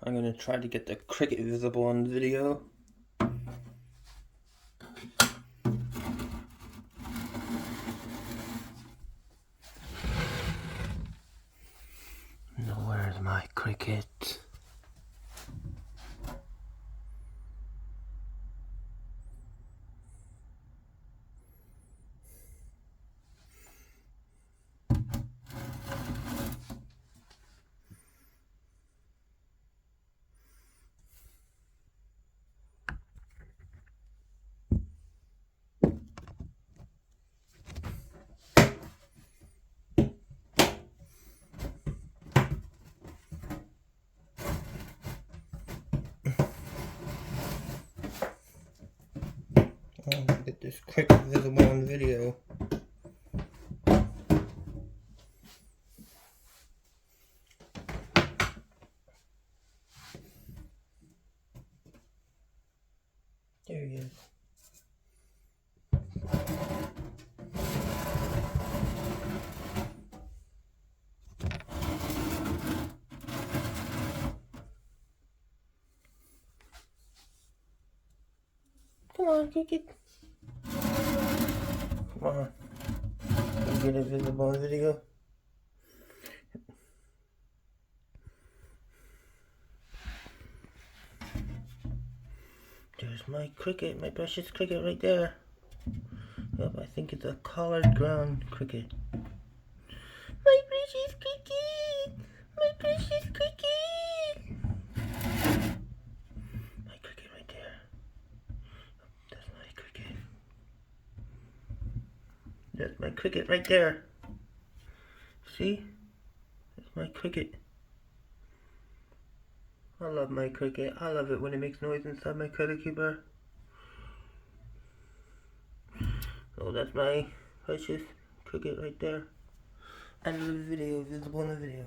I'm going to try to get the cricket visible on the video. Now where's my cricket? I'm gonna get this cricket visible on the video. There he is. Come on, cricket. Come on. Can you get it visible on the video? There's my cricket, my precious cricket right there. Yep, I think it's a collared ground cricket. My precious cricket! My precious cricket! My cricket right there. That's my cricket. That's my cricket right there. See? That's my cricket. I love my cricket. I love it when it makes noise inside my cricket keeper. So that's my precious cricket right there. And the video visible in the video.